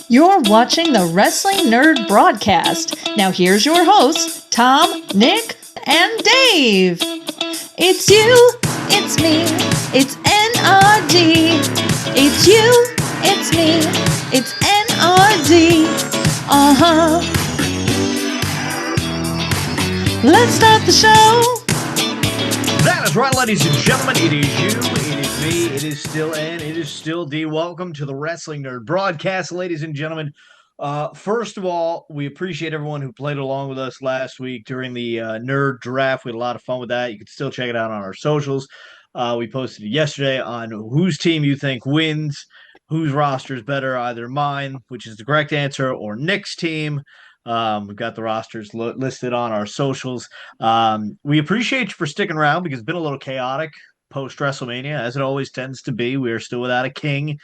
You're watching the Wrestling Nerd Broadcast. Now here's your hosts, Tom, Nick, and Dave. It's you, it's me, it's N.R.D. It's you, it's me, it's N.R.D. Uh-huh. Let's start the show. That is right, ladies and gentlemen. It is you, it is me, it is still N, it is still D. Welcome to the Wrestling Nerd Broadcast, ladies and gentlemen. First of all, we appreciate everyone who played along with us last week during the Nerd Draft. We had a lot of fun with that. You can still check it out on our socials. We posted it yesterday on whose team you think wins, whose roster is better, either mine, which is the correct answer, or Nick's team. We've got the rosters listed on our socials. We appreciate you for sticking around because it's been a little chaotic post WrestleMania, as it always tends to be. We are still without a king.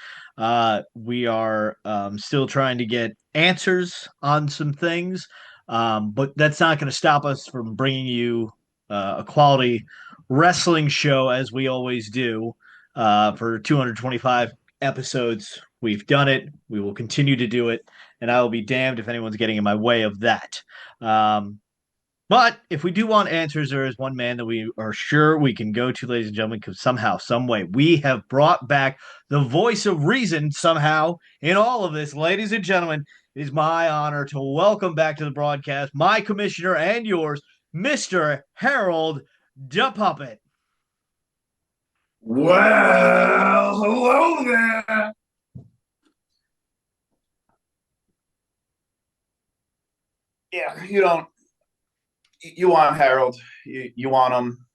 We are still trying to get answers on some things, but that's not going to stop us from bringing you a quality wrestling show as we always do for 225 episodes. We've done it. We will continue to do it, and I will be damned if anyone's getting in my way of that. But if we do want answers, there is one man that we are sure we can go to, ladies and gentlemen, because somehow, some way, we have brought back the voice of reason somehow in all of this. Ladies and gentlemen, it is my honor to welcome back to the broadcast my commissioner and yours, Mr. Harold the Puppet. Well, hello there. Yeah, you want Harold. You want him.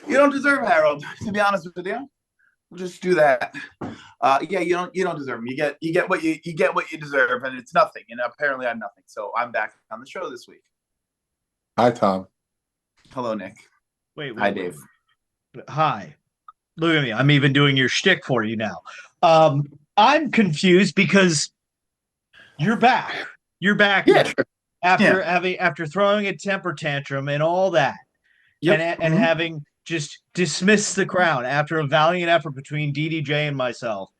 You don't deserve Harold, to be honest with you. We'll just do that. Yeah, you don't deserve him. You get what you deserve, and it's nothing. And apparently I'm nothing. So I'm back on the show this week. Hi, Tom. Hello, Nick. Wait. Hi, Dave. Hi. Look at me. I'm even doing your shtick for you now. I'm confused because you're back. You're back after throwing a temper tantrum and all that, and having just dismissed the crowd after a valiant effort between DDJ and myself,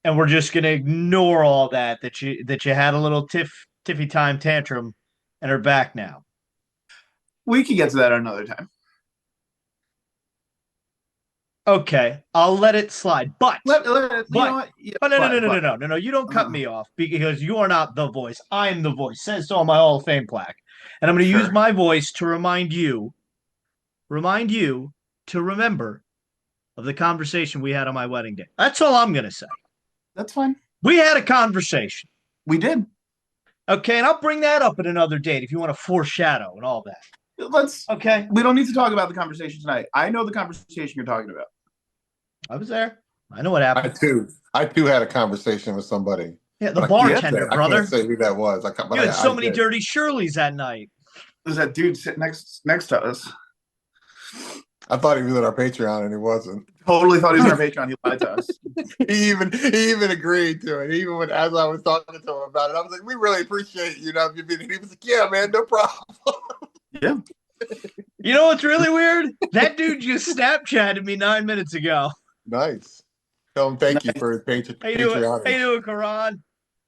and we're just gonna ignore all that you had a little tiffy time tantrum and are back now. We can get to that another time. Okay, I'll let it slide. But you know what? No. You don't cut me off because you are not the voice. I'm the voice. Says so on my Hall of Fame plaque. And I'm going to use my voice to remind you to remember of the conversation we had on my wedding day. That's all I'm going to say. That's fine. We had a conversation. We did. Okay, and I'll bring that up at another date if you want to foreshadow and all that. Okay. We don't need to talk about the conversation tonight. I know the conversation you're talking about. I was there. I know what happened. I too had a conversation with somebody. Yeah, the bartender, brother. I can't say who that was. You had so many dirty Shirleys that night. There's that dude sitting next to us. I thought he was on our Patreon, and he wasn't. Totally thought he was on our Patreon. He lied to us. he even agreed to it. Even as I was talking to him about it, I was like, "We really appreciate you know you being." He was like, "Yeah, man, no problem." Yeah. You know what's really weird? That dude just Snapchatted me 9 minutes ago. Nice. Tell him thank you for his Patreon. How you doing, Karan?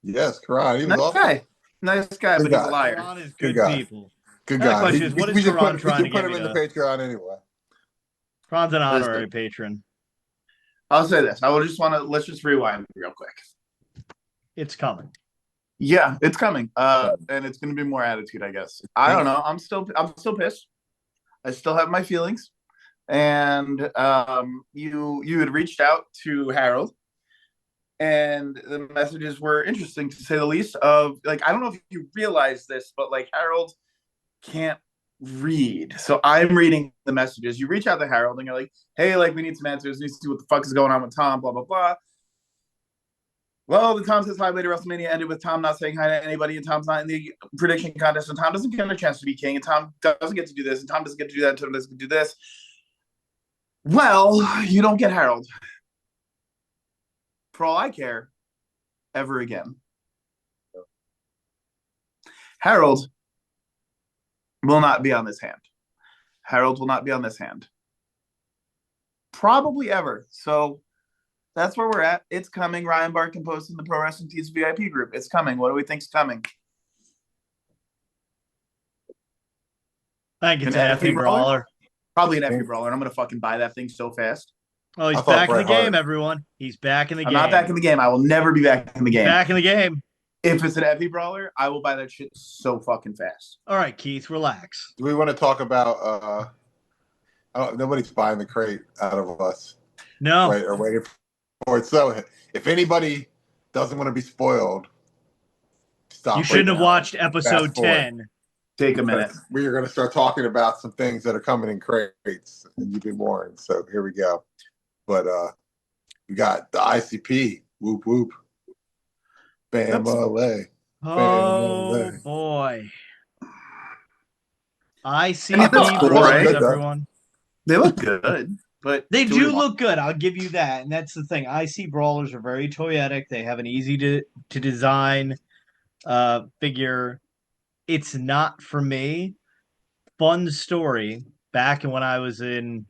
Yes, Karan. He was awesome. Nice guy, but he's a liar. Karan is good people. Good guy. Question is, what is Karan trying to get me put him in the Patreon anyway. Karan's an honorary patron. I'll say this. Let's just rewind real quick. It's coming. Yeah, it's coming. And it's going to be more attitude, I guess. I don't know. I'm still pissed. I still have my feelings. And you had reached out to Harold, and the messages were interesting to say the least. Of like, I don't know if you realize this, but like Harold can't read, so I'm reading the messages. You reach out to Harold, and you're like, "Hey, like we need some answers. We need to see what the fuck is going on with Tom." Blah blah blah. Well, the Tom says hi later. WrestleMania ended with Tom not saying hi to anybody, and Tom's not in the prediction contest, and Tom doesn't get a chance to be king, and Tom doesn't get to do this, and Tom doesn't get to do that, and Tom doesn't get to do this. Well, you don't get Harold, for all I care, ever again. Harold will not be on this hand. Harold will not be on this hand. Probably ever. So That's where we're at. It's coming. Ryan Barkin posted in the Pro Wrestling Tees VIP group. It's coming. What do we think's coming? I think it's an FA brawler. Probably an FA brawler. And I'm gonna fucking buy that thing so fast. Oh, he's back in the game, everyone. He's back in the game. I'm not back in the game. I will never be back in the game. Back in the game. If it's an FA brawler, I will buy that shit so fucking fast. All right, Keith, relax. Do we want to talk about nobody's buying the crate out of us. No. Right, or waiting for it. So if anybody doesn't want to be spoiled, stop. You shouldn't have watched episode 10. Take a minute. We are going to start talking about some things that are coming in crates, and you've been warned. So here we go. But we got the ICP. Whoop whoop. Family. Oh boy. ICP brothers, everyone. They look good, but they do look good. I'll give you that. And that's the thing. IC brawlers are very toyetic. They have an easy to design figure. It's not for me. Fun story. Back when I was in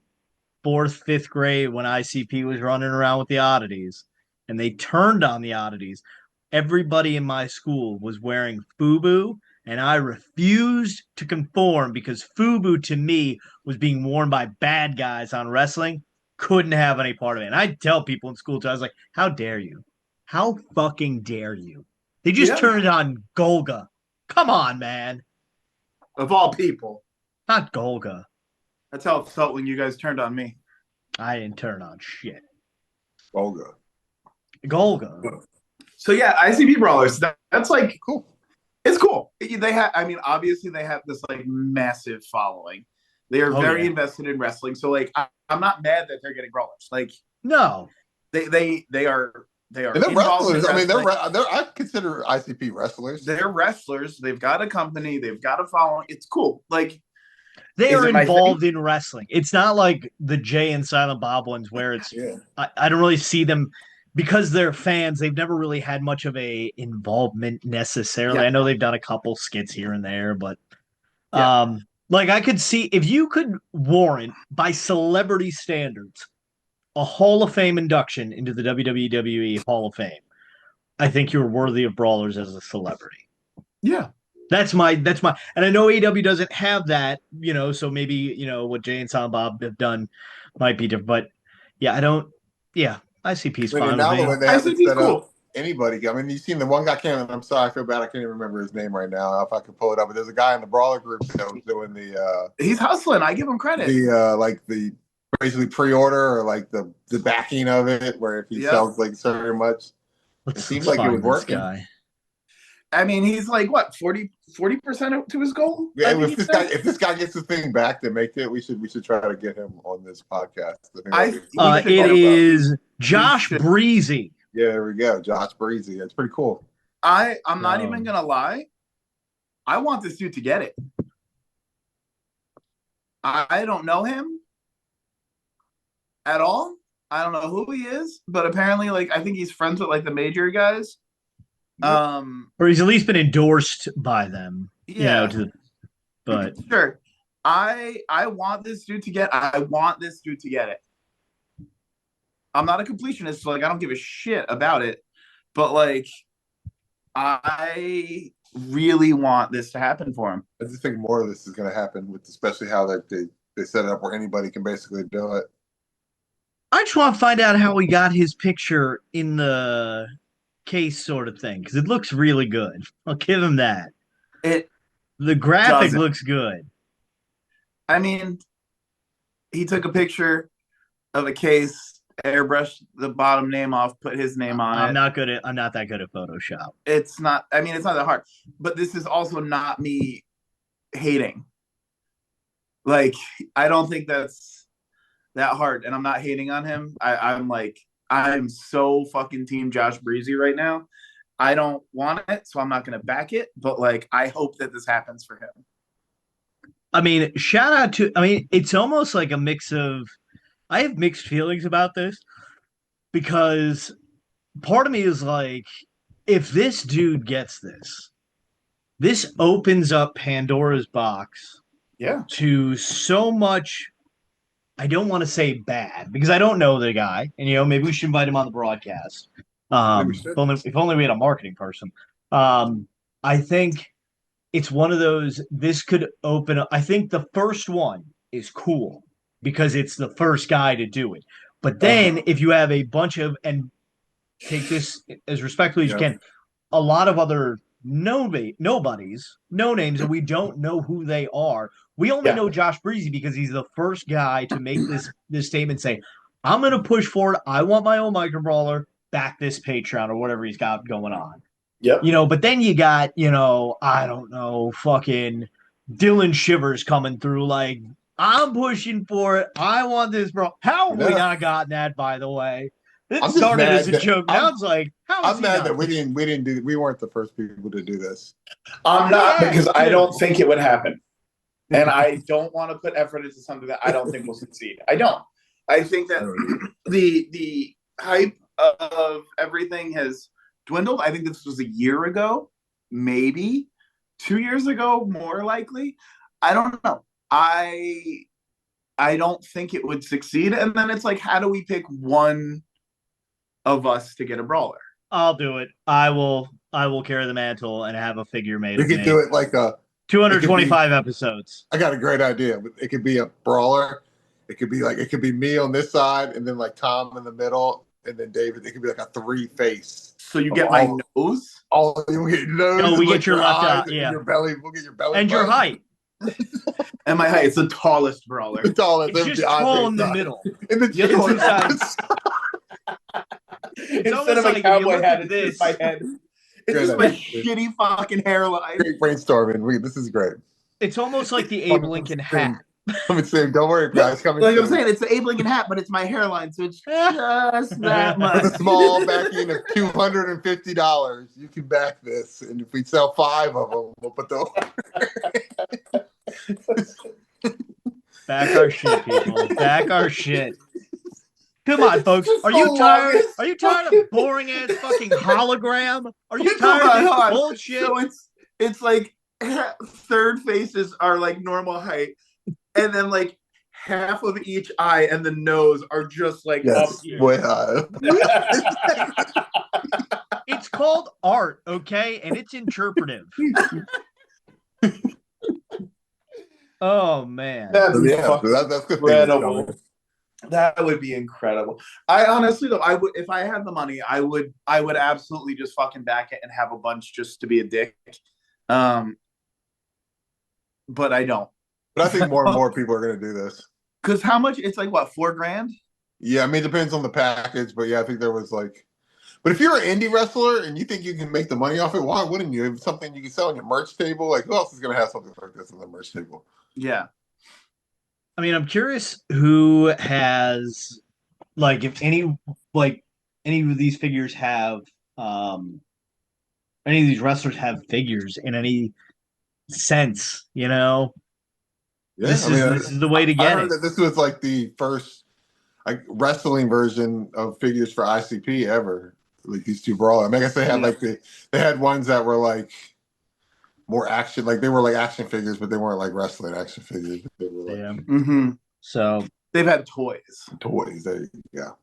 4th, 5th grade, when ICP was running around with the oddities, and they turned on the oddities, everybody in my school was wearing FUBU, and I refused to conform because FUBU to me was being worn by bad guys on wrestling. Couldn't have any part of it. And I'd tell people in school too, I was like, how dare you? How fucking dare you? They just turned on Golga. Come on, man. Of all people. Not Golga. That's how it felt when you guys turned on me. I didn't turn on shit. Golga. So yeah, ICP brawlers. That's like cool. It's cool. They have. I mean, obviously they have this like massive following. They are very invested in wrestling. So like, I'm not mad that they're getting brawlers. Like, no, they are. They're wrestlers. I mean, they're. I consider ICP wrestlers. They're wrestlers. They've got a company. They've got a following. It's cool. Like they are involved in wrestling. It's not like the Jay and Silent Bob ones where it's. I don't really see them because they're fans. They've never really had much of a involvement necessarily. I know they've done a couple skits here and there, but like I could see if you could warrant by celebrity standards a Hall of Fame induction into the WWE Hall of Fame, I think you're worthy of brawlers as a celebrity. Yeah. That's my, and I know AEW doesn't have that, so maybe, what Jay and Silent Bob have done might be different, but ICP's fine. Now with me. when they haven't set up anybody, I mean, you've seen the one guy I'm sorry, I feel bad, I can't even remember his name right now. If I could pull it up, but there's a guy in the brawler group that was doing the. He's hustling. I give him credit. The basically pre-order or like the backing of it, where if he sells like so much, it seems like it was working. Guy. I mean, he's like what 40% to his goal. Yeah, if this guy gets the thing back to make it, we should try to get him on this podcast. It is Josh Breezy. Yeah, there we go, Josh Breezy. That's pretty cool. I'm not even gonna lie. I want this dude to get it. I don't know him at all. I don't know who he is, but apparently, like, I think he's friends with like the major guys. Or he's at least been endorsed by them. But sure. I want this dude to get. I want this dude to get it. I'm not a completionist, so like I don't give a shit about it. But like, I really want this to happen for him. I just think more of this is going to happen with, especially how like they set it up where anybody can basically do it. I just want to find out how he got his picture in the case sort of thing, because it looks really good. I'll give him that. The graphic looks good. I mean, he took a picture of a case, airbrushed the bottom name off, put his name on it. I'm not that good at Photoshop. It's not that hard. But this is also not me hating. Like, I don't think that's that hard, and I'm not hating on him. I'm so fucking team Josh Breezy right now. I don't want it, so I'm not going to back it. But like, I hope that this happens for him. I mean, shout out to. I mean, it's almost like a mix of. I have mixed feelings about this because part of me is like, if this dude gets this opens up Pandora's box. Yeah. To so much I don't want to say bad because I don't know the guy, and maybe we should invite him on the broadcast. Maybe we should. If only we had a marketing person. I think it's one of those. This could open up. I think the first one is cool because it's the first guy to do it. But then if you have a bunch of, and take this as respectfully as you can, a lot of other nobodies, no names, and we don't know who they are. We only know Josh Breezy because he's the first guy to make this statement, say, I'm going to push forward. I want my own micro brawler, back this Patreon or whatever he's got going on. Yep. But then you got, I don't know, fucking Dylan Shivers coming through like, I'm pushing for it. I want this, bro. How have we not gotten that, by the way? It started as a joke. Now it's like, I'm mad that we weren't the first people to do this. I'm not, because I don't think it would happen. And I don't want to put effort into something that I don't think will succeed. I don't. I think that the hype of everything has dwindled. I think this was a year ago, maybe 2 years ago, more likely. I don't know. I don't think it would succeed. And then it's like, how do we pick one of us to get a brawler? I'll do it. I will carry the mantle and have a figure made. We could do it like 225 episodes. I got a great idea. It could be a brawler. It could be me on this side, and then like Tom in the middle, and then David. It could be like a 3-face. So you get my nose. You get nose. No, we get your left eye. Yeah, your belly. We'll get your belly and your height. And my height. It's the tallest brawler. The tallest. It's just tall in the middle. In the other two sides. Instead of a cowboy hat, it's just my head. It's just my shitty fucking hairline. Great brainstorming. This is great. It's almost like the Abe Lincoln hat. Let me say, don't worry, guys. I'm saying, it's the Abe Lincoln hat, but it's my hairline, so it's just that much. With a small backing of $250, you can back this, and if we sell 5 of them, we'll put the. Back our shit, people. Back our shit. Come on, folks. Are you tired? Are you tired of boring ass fucking hologram? Are you tired of this bullshit? So it's like third faces are like normal height, and then like half of each eye and the nose are just like up here. Way high. It's called art, okay, and it's interpretive. Oh man, that's incredible. That would be incredible. I honestly, though, I would, if I had the money, I would absolutely just fucking back it and have a bunch just to be a dick. But I don't. But I think more and more people are going to do this. Because how much? It's like what, $4,000? Yeah, I mean, it depends on the package, but yeah, I think there was like. But if you're an indie wrestler and you think you can make the money off it, why wouldn't you? It's something you can sell on your merch table. Like, who else is going to have something like this on their merch table? Yeah. I mean, I'm curious who has, like, if any of these figures have, any of these wrestlers have figures in any sense, Yeah, this is the way to get it. That this was like the first wrestling version of figures for ICP ever. Like these two brawlers. I mean, I guess they had they had ones that were like more action, like they were like action figures, but they weren't like wrestling action figures. They were like, So they've had toys. There you go.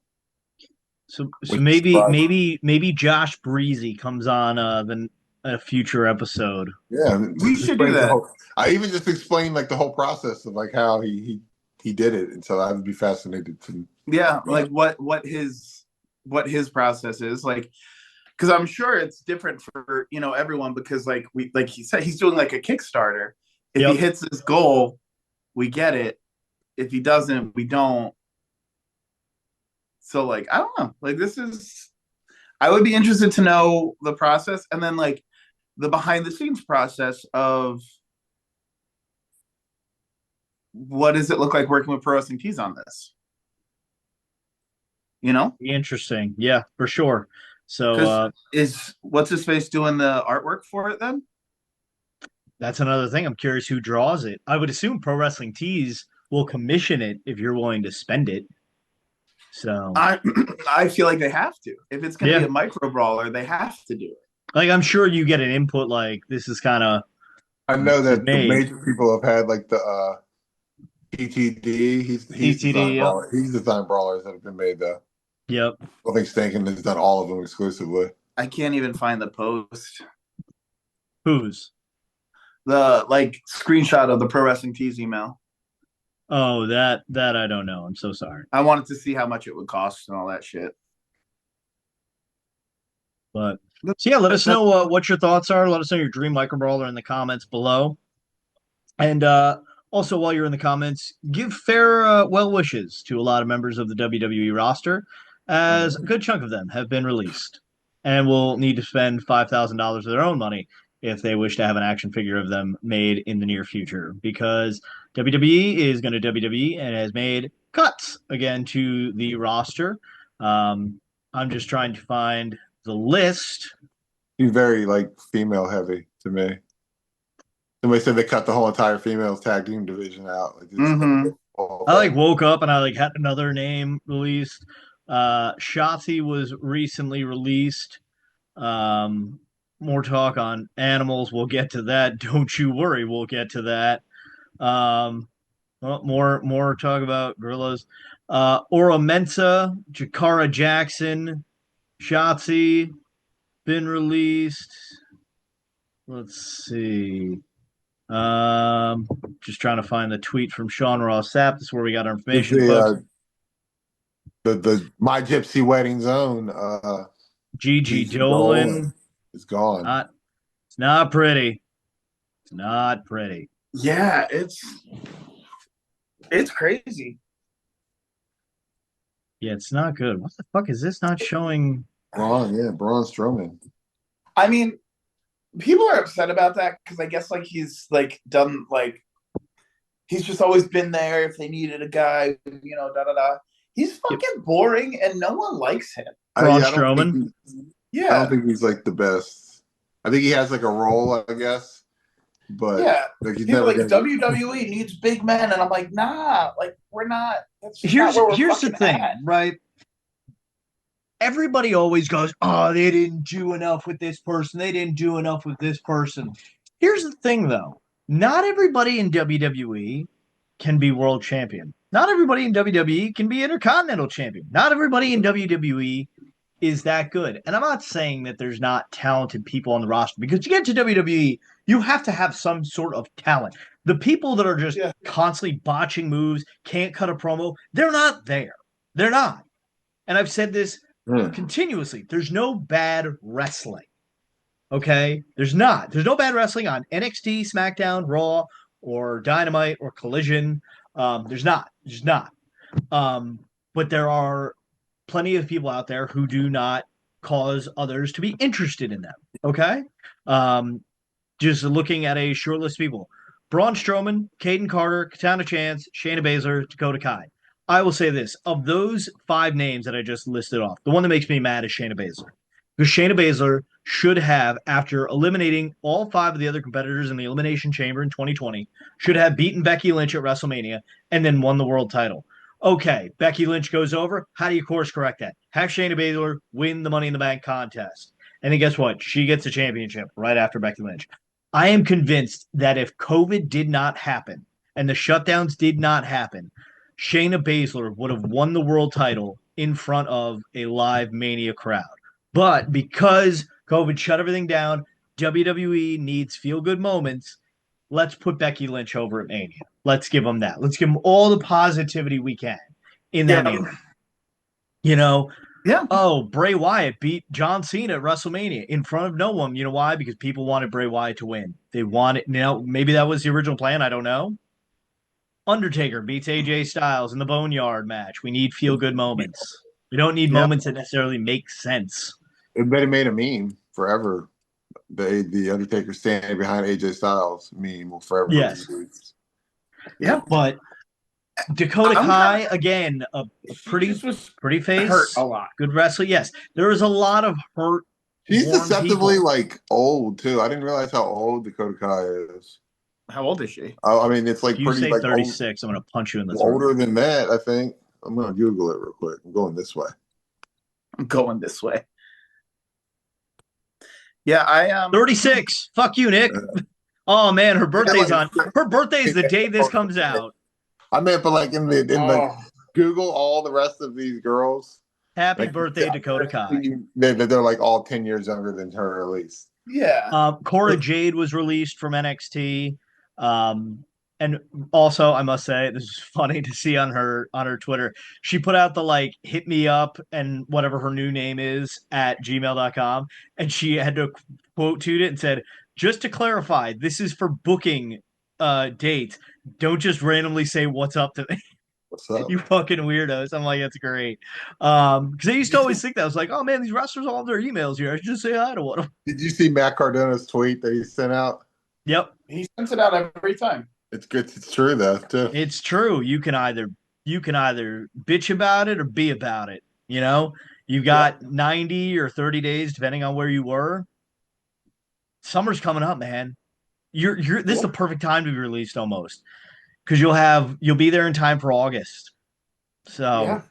So maybe Josh Breezy comes on a future episode. Yeah, we should do that. I even just explained like the whole process of like how he did it, and so I would be fascinated to. Yeah, like what his process is like. Because I'm sure it's different for everyone. Because like he said, he's doing like a Kickstarter. If he hits his goal, we get it. If he doesn't, we don't. So like I don't know. Like I would be interested to know the process, and then like the behind the scenes process of what does it look like working with Pro Wrestling Tees on this. Interesting. Yeah, for sure. So is what's his face doing the artwork for it then? That's another thing. I'm curious who draws it. I would assume Pro Wrestling Tees will commission it if you're willing to spend it. So I feel like they have to. If it's going to be a micro brawler, they have to do it. Like I'm sure you get an input like this is kind of. I know that the major people have had like the PTD. He's PTD, designed yep. He's designed brawlers that have been made though. Yep. I think Stankin has done all of them exclusively. I can't even find the post. Whose? The screenshot of the Pro Wrestling Tees email. Oh, that I don't know. I'm so sorry. I wanted to see how much it would cost and all that shit. But so yeah, let us know what your thoughts are. Let us know your dream micro brawler in the comments below. And also, while you're in the comments, give fair well wishes to a lot of members of the WWE roster, as a good chunk of them have been released and will need to spend $5,000 of their own money if they wish to have an action figure of them made in the near future, because WWE is going to WWE and has made cuts again to the roster. I'm just trying to find the list. He's very female heavy to me. Somebody said they cut the whole entire females tag team division out. I woke up and I had another name released. Shotzi was recently released. More talk on animals. We'll get to that. Don't you worry. We'll get to that. More talk about gorillas. Ora Mensa, Jakara Jackson, Shotzi, been released. Let's see. Just trying to find the tweet from Sean Ross Sapp. That's where we got our information. The My Gypsy Wedding Zone. Gigi Dolan is gone. It's not pretty. It's not pretty. Yeah, it's crazy. Yeah, it's not good. What the fuck is this not showing? Braun Strowman. I mean, people are upset about that because I guess he's done he's just always been there if they needed a guy, He's fucking boring and no one likes him. Braun Strowman? Yeah. I don't think he's the best. I think he has a role, I guess. But yeah, he's people never WWE needs big men, and I'm nah, we're not. Here's the thing, right? Everybody always goes, "Oh, they didn't do enough with this person. They didn't do enough with this person." Here's the thing, though. Not everybody in WWE can be world champion. Not everybody in WWE can be intercontinental champion. Not everybody in WWE is that good. And I'm not saying that there's not talented people on the roster, because to get to WWE, you have to have some sort of talent. The people that are just constantly botching moves, can't cut a promo, they're not there. They're not. And I've said this continuously. There's no bad wrestling. Okay? There's not. There's no bad wrestling on NXT, SmackDown, Raw, or Dynamite, or Collision. There's not. There's not. But there are plenty of people out there who do not cause others to be interested in them. Okay? Just looking at a short list of people. Braun Strowman, Caden Carter, Katana Chance, Shayna Baszler, Dakota Kai. I will say this. Of those 5 names that I just listed off, the one that makes me mad is Shayna Baszler. Because Shayna Baszler should have, after eliminating all 5 of the other competitors in the Elimination Chamber in 2020, should have beaten Becky Lynch at WrestleMania and then won the world title. Okay, Becky Lynch goes over. How do you course correct that? Have Shayna Baszler win the Money in the Bank contest. And then guess what? She gets a championship right after Becky Lynch. I am convinced that if COVID did not happen and the shutdowns did not happen, Shayna Baszler would have won the world title in front of a live Mania crowd. But because COVID shut everything down, WWE needs feel-good moments. Let's put Becky Lynch over at Mania. Let's give them that. Let's give them all the positivity we can in that Mania. Yeah. Oh, Bray Wyatt beat John Cena at WrestleMania in front of no one. You know why? Because people wanted Bray Wyatt to win. They wanted, maybe that was the original plan. I don't know. Undertaker beats AJ Styles in the Boneyard match. We need feel-good moments. We don't need moments that necessarily make sense. It made a meme forever. The Undertaker standing behind AJ Styles meme will forever. Yes. Yeah, but Dakota Kai, again, a pretty face. Hurt a lot. Good wrestler. Yes, there was a lot of hurt. She's deceptively old too. I didn't realize how old Dakota Kai is. How old is she? I mean, it's if you pretty say 36. I'm gonna punch you in the throat. Older than that, I think. I'm gonna Google it real quick. I'm going this way. Yeah, I 36. Fuck you, Nick. Oh man, her birthday's on. Her birthday is the day this comes out. I meant, but like in the Oh, Google all the rest of these girls. Happy Like birthday, Dakota Kai. they're like all 10 years younger than her at least. yeah. Cora Jade was released from NXT. Um, and also, I must say, this is funny to see on her Twitter. She put out the like hit me up and whatever her new name is at gmail.com. And she had to quote tweet it and said, just to clarify, this is for booking dates. Don't just randomly say what's up to me. What's up? You fucking weirdos. I'm like, that's great. Because I used to always think that. I was like, oh man, these wrestlers all have their emails here. I should just say hi to one of them. Did you see Matt Cardona's tweet that he sent out? Yep. He sends it out every time. It's good. It's true though too. It's true. You can either bitch about it or be about it. You know, you've got 90 or 30 days, depending on where you were. Summer's coming up, man. You're this is the perfect time to be released almost. Because you'll be there in time for August. So Yeah.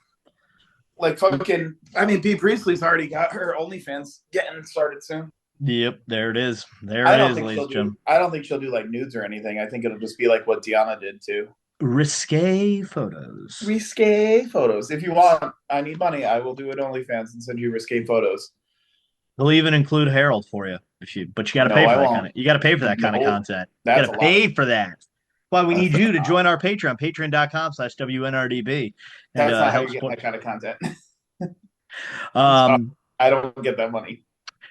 Like fucking, I mean, Bea Priestley's already got her OnlyFans getting started soon. yep, there it is. There I it don't is, think ladies and she'll gentlemen. do. I don't think she'll do like nudes or anything. I think it'll just be like what Deanna did too. Risque photos. Risque photos. If you want, I need money. I will do it OnlyFans and send you risque photos. They'll even include Harold for you but you got to No, pay for I that won't. kind of. You got to pay for that kind of No, content. You that's got to a pay lot. for that. That's why we need That's you to not- join our Patreon, patreon.com/WNRDB. And That's not how help you're getting support. that kind of content. Um, I don't get that money.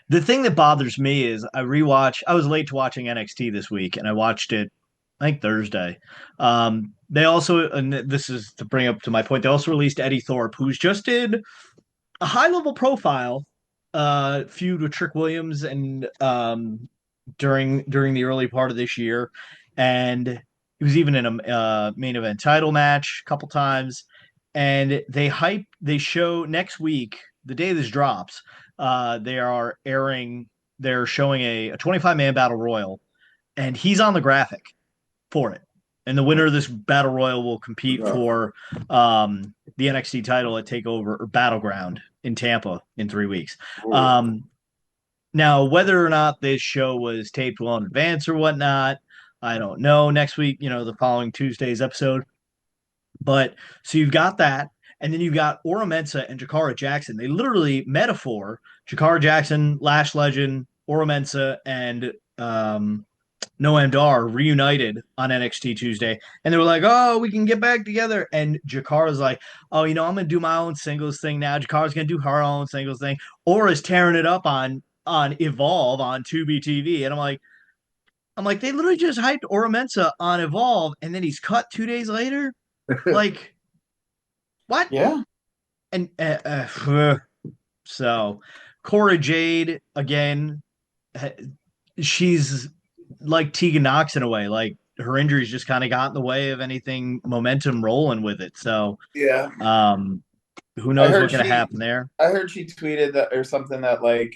the thing that bothers me is I was late to watching NXT this week, and I watched it, I think Thursday. They also, and this is to bring up to my point, they also released Eddie Thorpe, who's just did a high level profile feud with Trick Williams and during the early part of this year, and he was even in a main event title match a couple times. And they show next week, the day this drops, they're showing a 25-man battle royal, and he's on the graphic for it. And the winner of this battle royal will compete for the NXT title at Takeover or Battleground in Tampa in 3 weeks. Now, whether or not this show was taped well in advance or whatnot, I don't know. Next week, the following Tuesday's episode. But so you've got that, and then you've got Ora Mensa and Jakara Jackson. They literally metaphor Jakara Jackson, Lash Legend, Ora Mensa, and Noam Dar reunited on NXT Tuesday, and they were like, "Oh, we can get back together." And Jakara's like, "Oh, I'm gonna do my own singles thing now." Jakara's gonna do her own singles thing. Aura's tearing it up on Evolve on Tubi TV, and I'm like, they literally just hyped Ora Mensa on Evolve, and then he's cut 2 days later. Like, what? Yeah. And so, Cora Jade again, she's like Tegan Knox in a way. Like her injuries just kind of got in the way of anything momentum rolling with it. So, Yeah. who knows what's going to happen there? I heard she tweeted that or something that like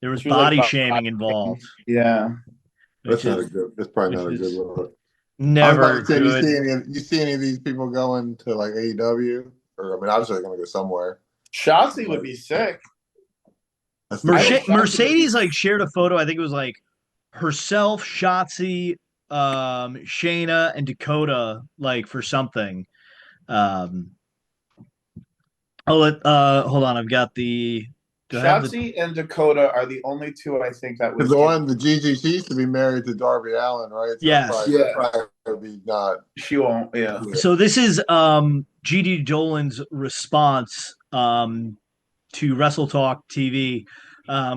there was body shaming involved. Yeah. That's probably not a good look. Never good. You see any of these people going to like AEW? Or I mean, obviously they're going to go somewhere. Shotzi would be sick. Mercedes like shared a photo. I think it was like herself, Shotzi, Shayna, and Dakota like for something. I'll let hold on. I've got the Shotzi and Dakota are the only two I think that was the Gigi. She used to be married to Darby Allin, right? So yes. Probably not. She won't. Yeah. So this is Gigi Dolan's response to Wrestle Talk TV,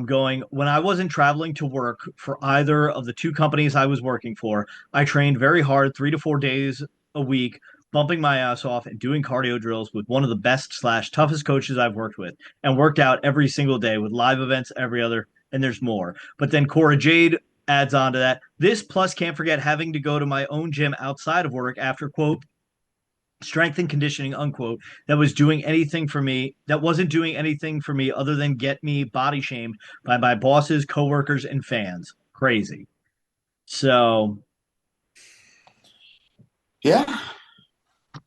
going, when I wasn't traveling to work for either of the two companies I was working for, I trained very hard 3 to 4 days a week, bumping my ass off and doing cardio drills with one of the best / toughest coaches I've worked with, and worked out every single day with live events every other, and there's more. But then Cora Jade adds on to that. This plus can't forget having to go to my own gym outside of work after, quote, strength and conditioning, unquote, that wasn't doing anything for me other than get me body shamed by my bosses, coworkers, and fans. Crazy. So yeah,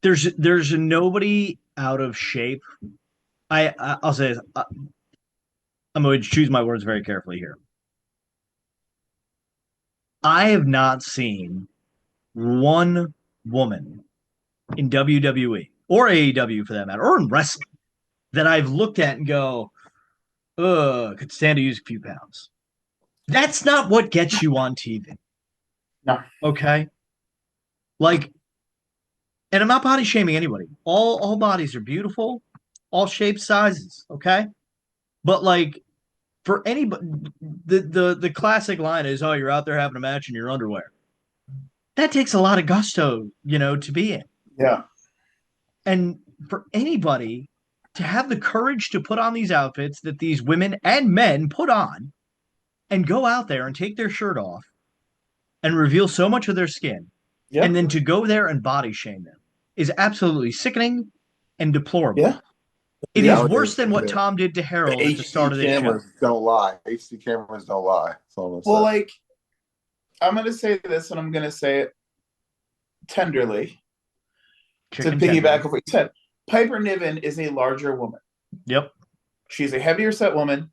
there's nobody out of shape. I'll say this, I'm going to choose my words very carefully here. I have not seen one woman in WWE or AEW for that matter, or in wrestling that I've looked at and go, ugh, could stand to use a few pounds. That's not what gets you on TV. No. Okay? Like, and I'm not body shaming anybody. All bodies are beautiful, all shapes, sizes, okay? But like for anybody, the classic line is, "Oh, you're out there having a match in your underwear." That takes a lot of gusto, to be in. Yeah. And for anybody to have the courage to put on these outfits that these women and men put on and go out there and take their shirt off and reveal so much of their skin, and then to go there and body shame them is absolutely sickening and deplorable. Yeah. It Yeah. is worse than what Tom did to Harold at the start of the show. Cameras don't lie. HD cameras don't lie. Well, like, I'm going to say this, and I'm going to say it tenderly to piggyback off what you said. Piper Niven is a larger woman. Yep. She's a heavier set woman.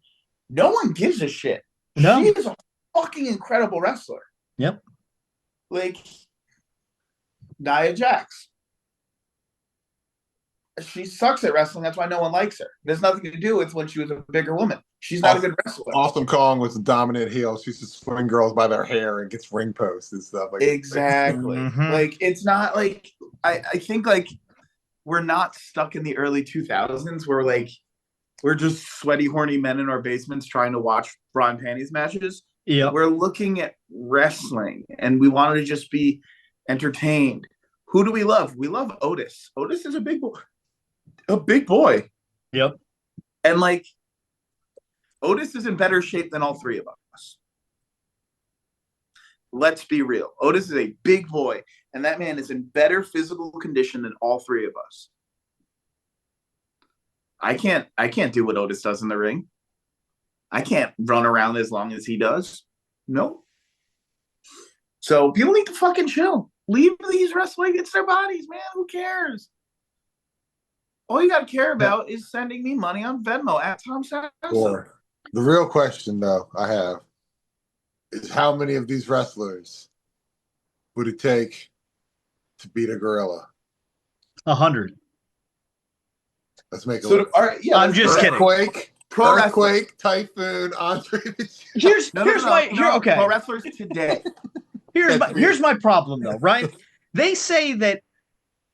No one gives a shit. No. She is a fucking incredible wrestler. Yep. Like, Nia Jax. She sucks at wrestling. That's why no one likes her. There's nothing to do with when she was a bigger woman. She's not a good wrestler. Awesome Kong was a dominant heel. She used to swing girls by their hair and gets ring posts and stuff. Like exactly. Mm-hmm. Like, it's not like I think like we're not stuck in the early 2000s where like we're just sweaty, horny men in our basements trying to watch bra and panties matches. Yeah, we're looking at wrestling and we wanted to just be entertained. Who do we love? We love Otis. Otis is a big boy. Yep. And like Otis is in better shape than all three of us. Let's be real. Otis is a big boy, and that man is in better physical condition than all three of us. I can't do what Otis does in the ring. I can't run around as long as he does. No. So people need to fucking chill. Leave these wrestling. It's their bodies, man. Who cares? All you got to care about is sending me money on Venmo at Tom Sasso. Sure. The real question, though, I have is how many of these wrestlers would it take to beat a gorilla? 100. Let's make it. So, all right, yeah, I'm just kidding. Earthquake, Typhoon, Andre. Here's my okay. Pro wrestlers today. Here's my problem though, right? They say that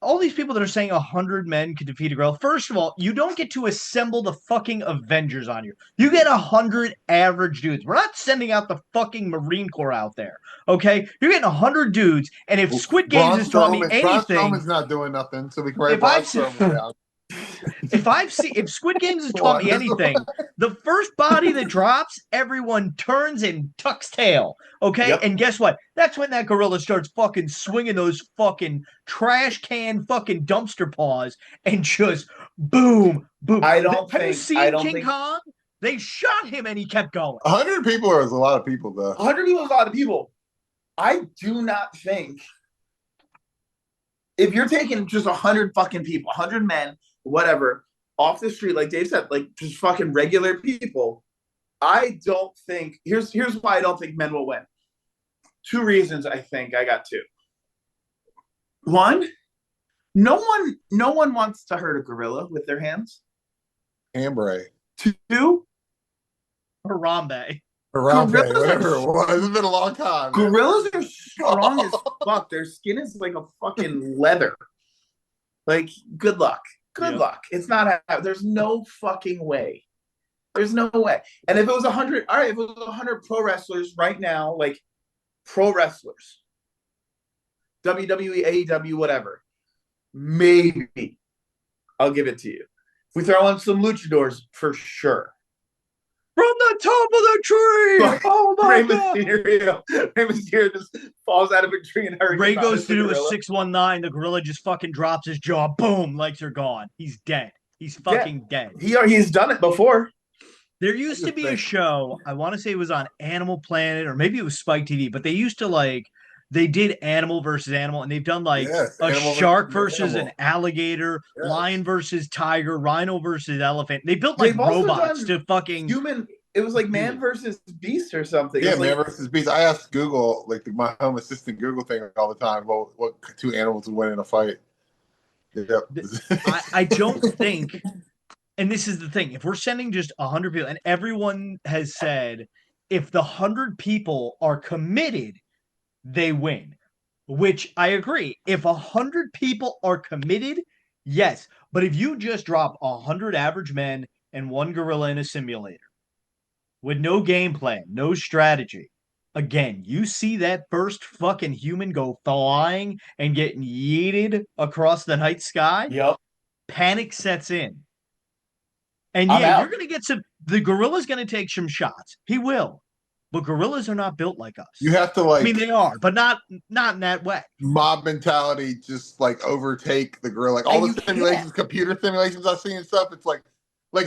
all these people that are saying 100 men could defeat a gorilla. First of all, you don't get to assemble the fucking Avengers on you. You get 100 average dudes. We're not sending out the fucking Marine Corps out there, okay? You're getting 100 dudes, and if Squid Games has taught me anything, Strowman's not doing nothing, so we can write Braun Strowman down. If Squid Games has taught me anything, the first body that drops, everyone turns and tucks tail. Okay? Yep. And guess what? That's when that gorilla starts fucking swinging those fucking trash can fucking dumpster paws and just boom, boom. Have you seen King Kong? They shot him and he kept going. 100 people is a lot of people, though. 100 people is a lot of people. I do not think if you're taking just 100 fucking people, 100 men, whatever, off the street, like Dave said, like just fucking regular people, I don't think here's why I don't think men will win. 2 reasons. I think I got 2. 1, no one wants to hurt a gorilla with their hands. Hambre. 2, Harambe, whatever it was. It's been a long time. Gorillas are strong as fuck. Their skin is like a fucking leather. Like, good luck. Good luck. It's not. There's no fucking way. There's no way. And if it was 100, all right, if it was 100 pro wrestlers right now, like pro wrestlers, WWE, AEW, whatever, maybe I'll give it to you. If we throw in some luchadors, for sure. From the top of the tree! Oh my God! Rey Mysterio just falls out of a tree and hurries. Ray goes to do a 619. The gorilla just fucking drops his jaw. Boom! Legs are gone. He's dead. He's fucking dead. He's done it before. There used to be a show, I want to say it was on Animal Planet, or maybe it was Spike TV, but they used to they did animal versus animal, and they've done a shark versus an alligator, lion versus tiger, rhino versus elephant. They built robots to fucking It was like Man versus Beast or something. Yeah, Man versus Beast. I asked Google, like my home assistant Google thing all the time, well, what two animals would win in a fight? Yep. I don't think, and this is the thing, if we're sending just 100 people, and everyone has said, if the 100 people are committed, they win, which I agree. If 100 people are committed, yes. But if you just drop 100 average men and one gorilla in a simulator with no game plan, no strategy, again, you see that first fucking human go flying and get yeeted across the night sky, Yep. panic sets in. And I'm yeah, out. you're going to get the gorilla's going to take some shots. He will. But gorillas are not built like us. You have to, like, I mean, they are, but not in that way. Mob mentality, just like overtake the gorilla. Like all the simulations, computer simulations I've seen and stuff. It's like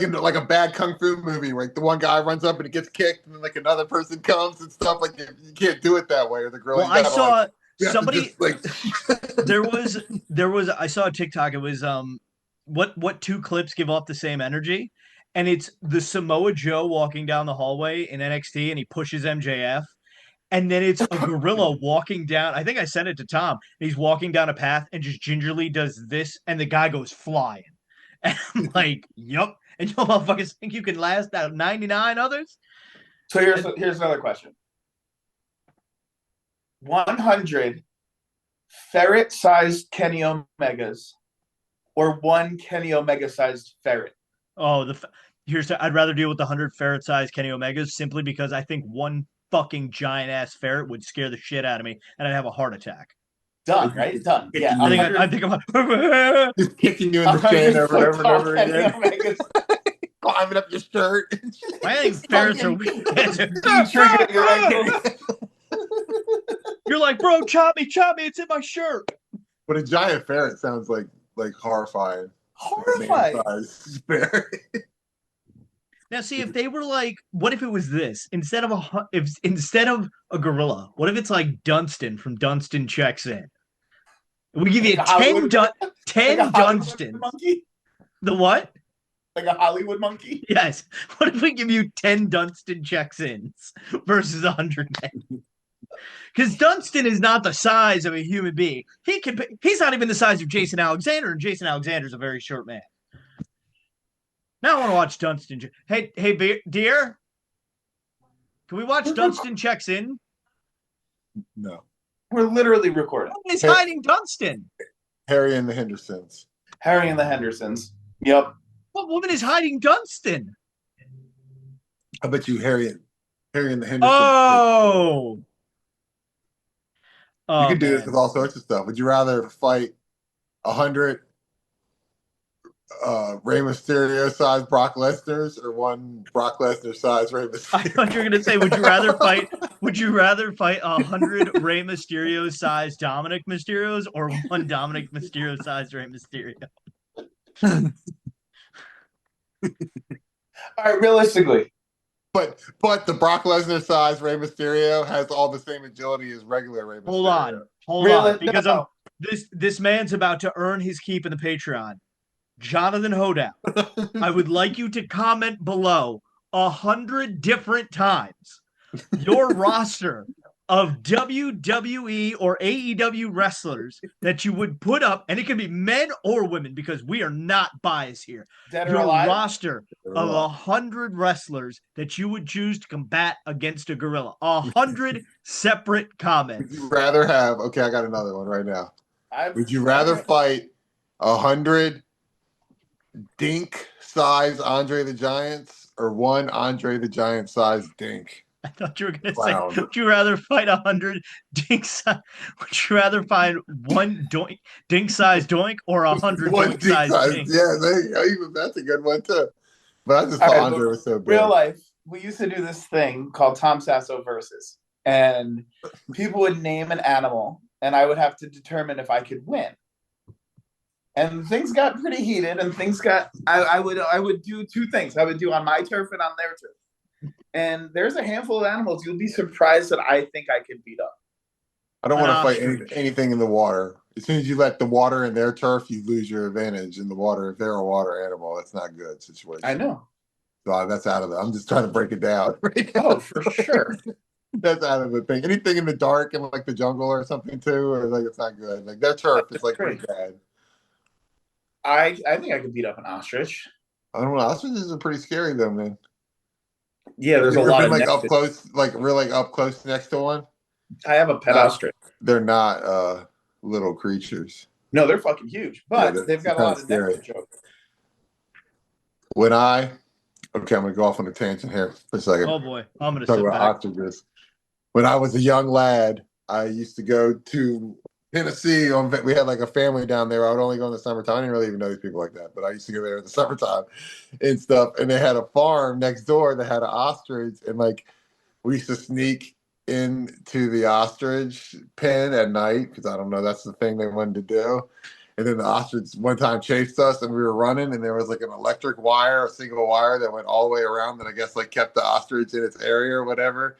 in like a bad kung fu movie, where like the one guy runs up and he gets kicked, and then like another person comes and stuff. Like you can't do it that way, or the gorilla. Well, I saw somebody. Just, like... there was. I saw a TikTok. It was what two clips give off the same energy, and it's the Samoa Joe walking down the hallway in NXT, and he pushes MJF. And then it's a gorilla walking down. I think I sent it to Tom. He's walking down a path and just gingerly does this, and the guy goes flying. And I'm like, yup. And you motherfuckers think you can last out 99 others? So here's another question. 100 ferret-sized Kenny Omegas or one Kenny Omega-sized ferret? Oh, I'd rather deal with the 100 ferret-sized Kenny Omegas simply because I think one fucking giant ass ferret would scare the shit out of me and I'd have a heart attack. Done, right? Done. Yeah. I think I'm just kicking you in the chin over and over again. Climbing up your shirt. I think ferrets are weak. You're like, bro, chop me, it's in my shirt. But a giant ferret sounds like horrifying. Horrifying. Now, see, if they were like, what if it was this instead of a gorilla? What if it's like Dunstan from Dunstan Checks In? We give you 10 Dunstan. Monkey? The what? Like a Hollywood monkey? Yes. What if we give you 10 Dunstan Checks Ins versus 100 men? Because Dunstan is not the size of a human being. He's not even the size of Jason Alexander, and Jason Alexander's a very short man. Now I want to watch Dunstan. Hey, dear, can we watch Dunstan Checks In? No. We're literally recording. Who is hiding Dunstan? Harry and the Hendersons. Harry and the Hendersons. Yep. What woman is hiding Dunstan? I bet you Harry and the Hendersons. Oh. You can do this with all sorts of stuff. Would you rather fight 100 Rey Mysterio sized Brock Lesnar's or one Brock Lesnar sized Rey Mysterio? I thought you were gonna say, would you rather fight 100 Rey Mysterio sized Dominic Mysterios or one Dominic Mysterio sized Rey Mysterio? All right, realistically. But the Brock Lesnar sized Rey Mysterio has all the same agility as regular Rey Mysterio. Hold on, because this man's about to earn his keep in the Patreon. Jonathan Hodapp, I would like you to comment below 100 different times your roster of WWE or AEW wrestlers that you would put up, and it can be men or women because we are not biased here. Dead or your alive? roster of 100 wrestlers that you would choose to combat against a gorilla. 100 separate comments. Would you rather have? Okay, I got another one right now. Would you rather fight 100 dink-sized Andre the Giants or one Andre the Giant-sized dink? I thought you were going to say, would you rather fight 100 dink-sized? Would you rather find one dink-sized doink or 100 dink-sized dink? Yeah, there you go. Even that's a good one too. But I just thought Andre was so big. Real life, we used to do this thing called Tom Sasso versus, and people would name an animal, and I would have to determine if I could win. And things got pretty heated, and things got. I would do two things. I would do on my turf and on their turf. And there's a handful of animals you'll be surprised that I think I could beat up. I don't want to fight anything in the water. As soon as you let the water in their turf, you lose your advantage in the water. If they're a water animal, that's not a good situation. I know. So that's out of it. I'm just trying to break it down. Right now. Oh, for sure. That's out of the thing. Anything in the dark in like the jungle or something too, or like it's not good. Like their turf is like pretty bad. I think I could beat up an ostrich. I don't know. Ostriches are pretty scary though, man. Yeah, there's Have a you ever lot been of like up close, like really up close next to one. I have a pet ostrich. They're not little creatures. No, they're fucking huge, but Yeah, they've got a lot of neck jokes. Okay, I'm gonna go off on a tangent here for a second. Oh boy, I'm gonna talk sit about back. ostriches. When I was a young lad, I used to go to Tennessee. We had like a family down there. I would only go in the summertime. I didn't really even know these people like that, but I used to go there in the summertime and stuff. And they had a farm next door that had an ostrich, and like we used to sneak into the ostrich pen at night because I don't know, that's the thing they wanted to do. And then the ostrich one time chased us, and we were running, and there was like an electric wire, a single wire that went all the way around that I guess like kept the ostrich in its area or whatever.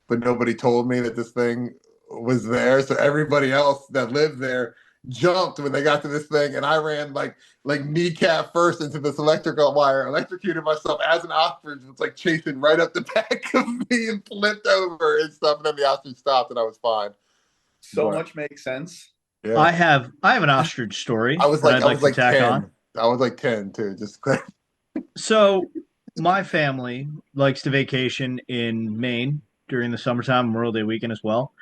But nobody told me that this thing was there. So everybody else that lived there jumped when they got to this thing, and I ran like kneecap first into this electrical wire, electrocuted myself as an ostrich was like chasing right up the back of me and flipped over and stuff. And then the ostrich stopped, and I was fine. So much makes sense. Yeah. I have an ostrich story. I was like 10. On. I was like 10 too. Just so my family likes to vacation in Maine during the summertime, Memorial Day weekend as well.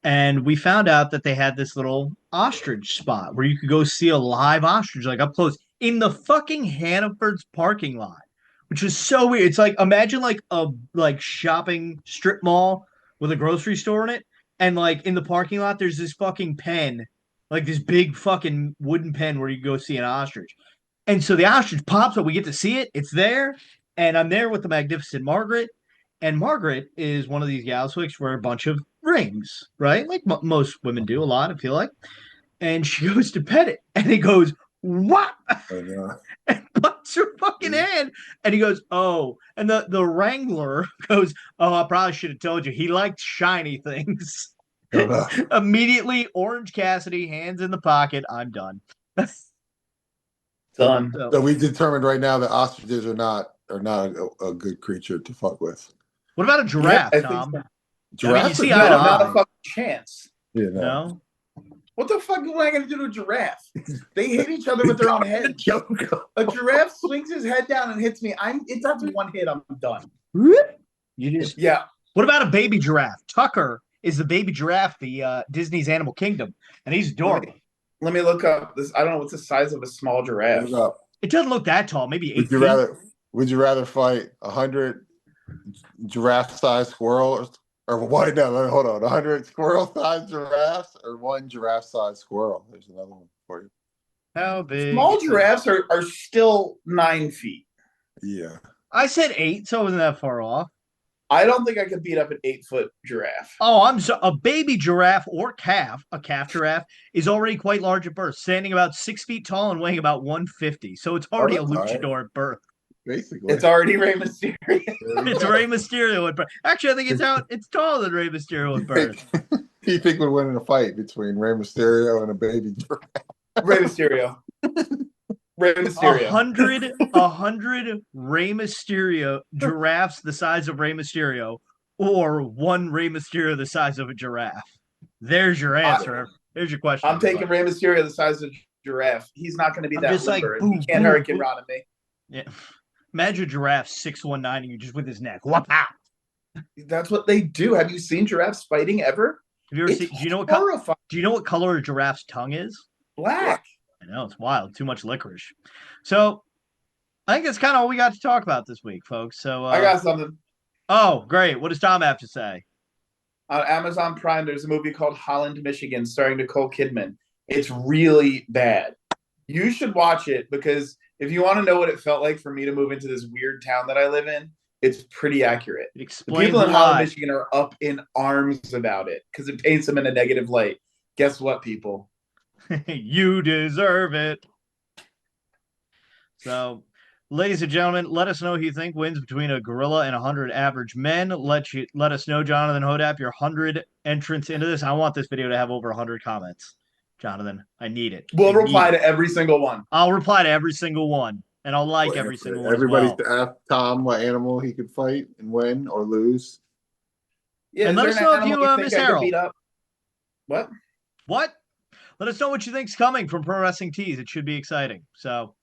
And we found out that they had this little ostrich spot where you could go see a live ostrich, like up close, in the fucking Hannaford's parking lot, which is so weird. It's like, imagine like a shopping strip mall with a grocery store in it. And like in the parking lot, there's this fucking pen, like this big fucking wooden pen where you go see an ostrich. And so the ostrich pops up. We get to see it. It's there. And I'm there with the magnificent Margaret. And Margaret is one of these gals who likes to wear a bunch of rings, right? Like most women do, a lot, I feel like. And she goes to pet it, and it goes, "What?" And bites her fucking hand. And he goes, "Oh." And the wrangler goes, "Oh, I probably should have told you. He liked shiny things." Immediately, Orange Cassidy, hands in the pocket. I'm done. Done. So we determined right now that ostriches are not a good creature to fuck with. What about a giraffe, Tom? Giraffe? Not a fucking chance. Yeah, no. What the fuck am I going to do to a giraffe? They hit each other with their own heads. A giraffe swings his head down and hits me. It's after one hit, I'm done. Yeah. What about a baby giraffe? Tucker is the baby giraffe, the Disney's Animal Kingdom, and he's adorable. Let me look up this. I don't know what's the size of a small giraffe. It doesn't look that tall. Maybe 8 feet. Would you rather fight 100 giraffe-sized squirrels, or what? No, hold on, 100 squirrel-sized giraffes, or one giraffe-sized squirrel? There's another one for you. How big? Small giraffes are still 9 feet. Yeah. I said 8, so it wasn't that far off. I don't think I could beat up an 8-foot giraffe. Oh, a baby giraffe or a calf giraffe is already quite large at birth, standing about 6 feet tall and weighing about 150. So it's already a luchador at birth. Basically, it's already Rey Mysterio. It's Rey Mysterio at birth. Actually, I think it's taller than Rey Mysterio at birth. Who do you think would win in a fight between Rey Mysterio and a baby giraffe? Rey Mysterio. Rey Mysterio. 100 Rey Mysterio giraffes the size of Rey Mysterio, or one Rey Mysterio the size of a giraffe. There's your answer. There's your question. I'm taking Rey Mysterio the size of a giraffe. He's not going to be that limber. He can't hurricane run at me. Yeah. Imagine a giraffe 619 and you just with his neck. Whop out. That's what they do. Have you seen giraffes fighting ever? Have you ever seen? Do you know what color a giraffe's tongue is? Black. I know, it's wild. Too much licorice. So I think that's kind of all we got to talk about this week, folks. So I got something. Oh, great. What does Tom have to say? On Amazon Prime, there's a movie called Holland, Michigan, starring Nicole Kidman. It's really bad. You should watch it, because if you want to know what it felt like for me to move into this weird town that I live in, it's pretty accurate. Explain people in Holland, Michigan are up in arms about it because it paints them in a negative light. Guess what, people? You deserve it. So, ladies and gentlemen, let us know who you think wins between a gorilla and 100 average men. Let us know, Jonathan Hodapp, your 100 entrance into this. I want this video to have over 100 comments. Jonathan, I need it. We'll reply to every single one. I'll reply to every single one. and I'll like every single one as Everybody's well. to ask Tom what animal he could fight and win or lose. Yeah, And is let there us an know if animal you think miss I could Harold. beat up? What? What? Let us know what you think's coming from Pro Wrestling Tees. It should be exciting. So,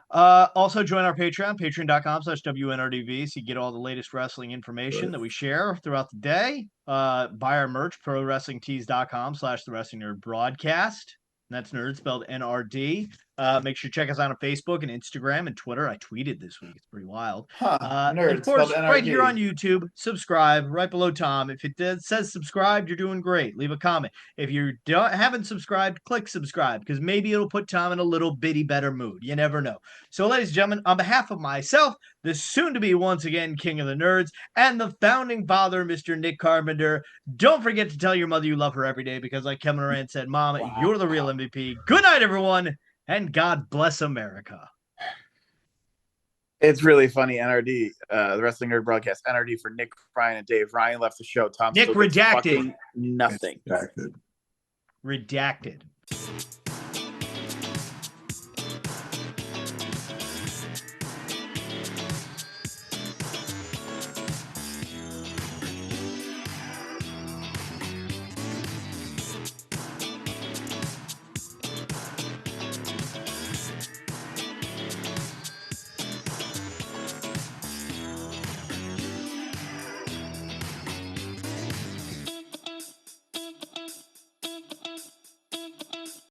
also join our Patreon, patreon.com/WNRDV, so you get all the latest wrestling information that we share throughout the day. Buy our merch, ProWrestlingTees.com/The Wrestling Nerd Broadcast. That's nerd spelled N-R-D. Make sure you check us out on Facebook and Instagram and Twitter. I tweeted this week. It's pretty wild. And Nerd of course, spelled right N-R-D. here on YouTube, subscribe right below Tom. If it says subscribed, you're doing great. Leave a comment. If you haven't subscribed, click subscribe because maybe it'll put Tom in a little bitty better mood. You never know. So, ladies and gentlemen, on behalf of myself, the soon-to-be once again King of the Nerds, and the founding father, Mr. Nick Carpenter, don't forget to tell your mother you love her every day because, like Kevin Durant said, Mom, you're the real MVP. Good night, everyone, and God bless America. It's really funny. N.R.D. The Wrestling Nerd Broadcast. N.R.D. for Nick, Ryan, and Dave. Ryan left the show. Tom Nick still gets redacted. fucking nothing. Redacted. Redacted.